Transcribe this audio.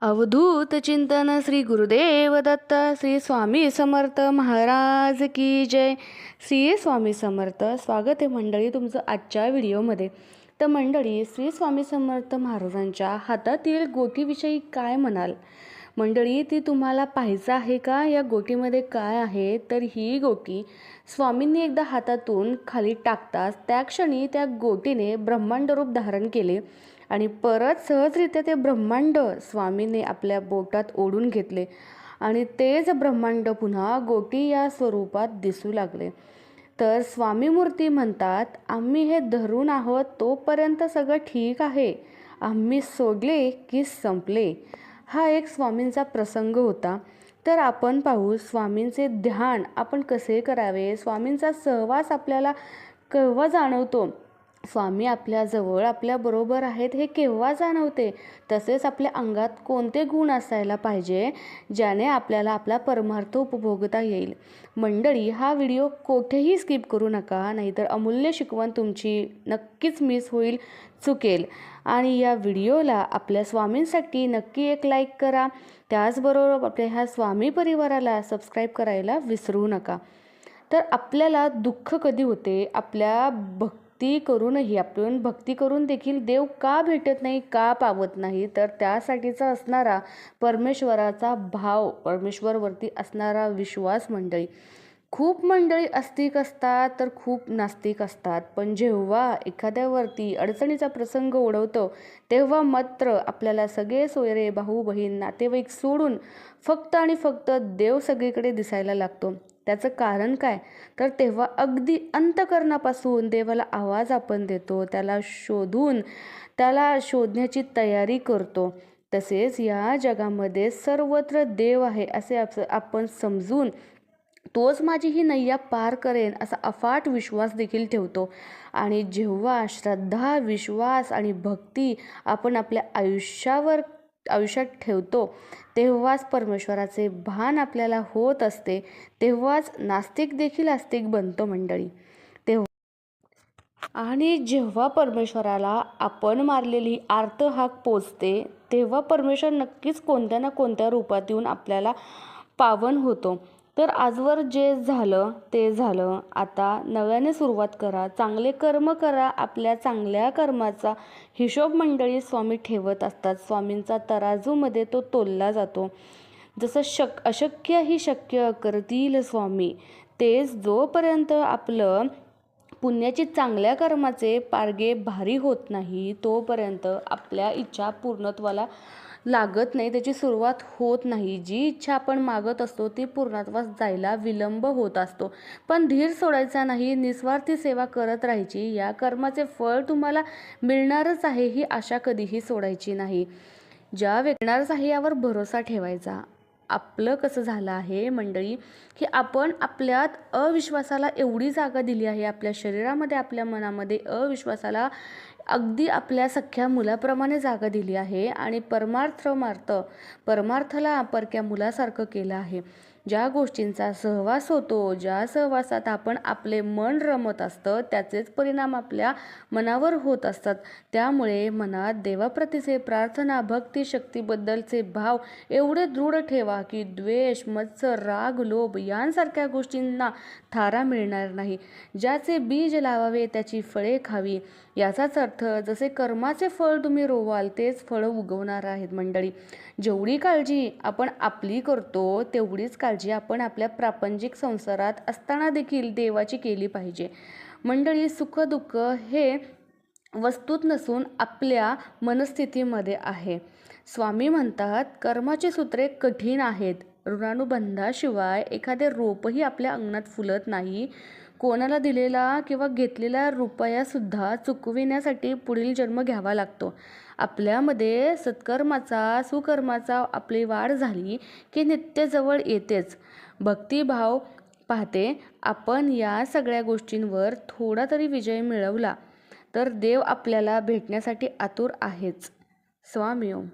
अवधूत चिंतन श्री गुरुदेव दत्त श्री स्वामी समर्थ महाराज की जय. श्री स्वामी समर्थ. स्वागत आहे मंडळी तुमचं आजच्या व्हिडिओमध्ये. तर मंडळी, श्री स्वामी समर्थ महाराजांच्या हातातील गोटीविषयी काय म्हणाल मंडळी? ती तुम्हाला पाहायचं आहे का? या गोटीमध्ये काय आहे? तर ही गोटी स्वामींनी एकदा हातातून खाली टाकताच त्या क्षणी त्या गोटीने ब्रह्मांड रूप धारण केले आणि परत सहजरित्या ते ब्रह्मांड स्वामींनी आपल्या बोटात ओढून घेतले आणि तेच ब्रह्मांड पुन्हा गोटी या स्वरूपात दिसू लागले. तर स्वामी मूर्ती म्हणतात, आम्ही हे धरून आहोत तोपर्यंत सगळं ठीक आहे, आम्ही सोडले की संपले. हा एक स्वामींचा प्रसंग होता. तर आपण पाहू स्वामींचे ध्यान आपण कसे करावे, स्वामींचा सहवास आपल्याला केव्हा जाणवतो, स्वामी आपल्याजवळ आपल्याबरोबर आहेत हे केव्हा जाणवते, तसेच आपल्या अंगात कोणते गुण असायला पाहिजे ज्याने आपल्याला आपला परमार्थ उपभोगता येईल. मंडळी, हा व्हिडिओ कोठेही स्किप करू नका, नाहीतर अमूल्य शिकवण तुमची नक्कीच मिस होईल, चुकेल. आणि या व्हिडिओला आपल्या स्वामींसाठी नक्की एक लाईक करा. त्याचबरोबर आपल्या ह्या स्वामी परिवाराला सबस्क्राईब करायला विसरू नका. तर आपल्याला दुःख कधी होते? आपल्या भक्ती करूनही आपण भक्ती करून देखील देव का भेटत नाही, का पावत नाही? तर त्यासाठीचा असणारा परमेश्वराचा भाव, परमेश्वरवरती असणारा विश्वास. मंडळी, खूप मंडळी आस्तिक असतात तर खूप नास्तिक असतात, पण जेव्हा एखाद्यावरती अडचणीचा प्रसंग ओढवतो तेव्हा मात्र आपल्याला सगळे सोयरे, भाऊ बहीण, नातेवाईक सोडून फक्त आणि फक्त देव सगळीकडे दिसायला लागतो. त्याचं कारण काय? तर तेव्हा अगदी अंतःकरणापासून देवाला आवाज आपण देतो, त्याला शोधण्याची तयारी करतो. तसेच या जगामध्ये सर्वत्र देव आहे असे आपण समजून तोच माझी ही नैया पार करेन असा अफाट विश्वास देखील ठेवतो. आणि जेव्हा श्रद्धा, विश्वास आणि भक्ती आपण आपल्या आयुष्यात ठेवतो तेव्हाच परमेश्वराचे भान आपल्याला होत असते, तेव्हाच नास्तिक देखील आस्तिक बनतो मंडळी. आणि जेव्हा परमेश्वराला आपण मारलेली आर्त हाक पोचते तेव्हा परमेश्वर नक्कीच कोणत्या ना कोणत्या रूपात येऊन आपल्याला पावन होतो. तर आजवर जे झालं ते झालं, आता नव्याने सुरुवात करा, चांगले कर्म करा. आपल्या चांगल्या कर्माचा हिशोब मंडळी स्वामी ठेवत असतात. स्वामींचा तराजूमध्ये तो तोलला जातो. जसं अशक्य ही शक्य करतील स्वामी, तेच जोपर्यंत आपलं पुण्याची चांगल्या कर्माचे पारगे भारी होत नाही तोपर्यंत आपल्या इच्छा पूर्णत्वाला लागत नाही, त्याची सुरुवात होत नाही. जी इच्छा आपण मागत असतो ती पूर्णत्वास जायला विलंब होत असतो. पण धीर सोडायचा नाही, निस्वार्थी सेवा करत राहायची. या कर्माचे फळ तुम्हाला मिळणारच आहे ही आशा कधीही सोडायची नाही. ज्या मिळणारच आहे यावर भरोसा ठेवायचा. आपलं कसं झालं आहे मंडळी की आपण आपल्यात अविश्वासाला एवढी जागा दिली आहे, आपल्या शरीरामध्ये, आपल्या मनामध्ये अविश्वासाला अगदी आपल्या सख्या मुलाप्रमाणे जागा दिली आहे आणि परमार्थाला परक्या मुलासारखं केलं आहे. ज्या गोष्टींचा सहवास होतो, ज्या सहवासात आपण आपले मन रमत असतं त्याचेच परिणाम आपल्या मनावर होत असतात. त्यामुळे मनात देवाप्रतीचे प्रार्थना, भक्ती, शक्तीबद्दलचे भाव एवढे दृढ ठेवा की द्वेष, मत्सर, राग, लोभ यांसारख्या गोष्टींना थारा मिळणार नाही. ज्याचे बीज लावावे त्याची फळे खावी. याचाच अर्थ जसे कर्माचे फळ तुम्ही रोवाल तेच फळं उगवणार आहेत मंडळी. जेवढी काळजी आपण आपली करतो तेवढीच काळजी आपण आपल्या प्रापंचिक संसारात असताना देखील देवाची केली पाहिजे. मंडळी, सुख दुःख हे वस्तूत नसून आपल्या मनस्थितीमध्ये आहे. स्वामी म्हणतात, कर्माची सूत्रे कठीण आहेत, ऋणानुबंधाशिवाय एखादे रोपही आपल्या अंगणात फुलत नाही. कोणाला दिलेला किंवा घेतलेला रुपयासुद्धा चुकविण्यासाठी पुढील जन्म घ्यावा लागतो. आपल्यामध्ये सत्कर्माचा, सुकर्माचा आपली वाढ झाली की नित्य जवळ येतेच. भक्तिभाव पाहते आपण या सगळ्या गोष्टींवर थोडा तरी विजय मिळवला तर देव आपल्याला भेटण्यासाठी आतुर आहेच. स्वामी ओम.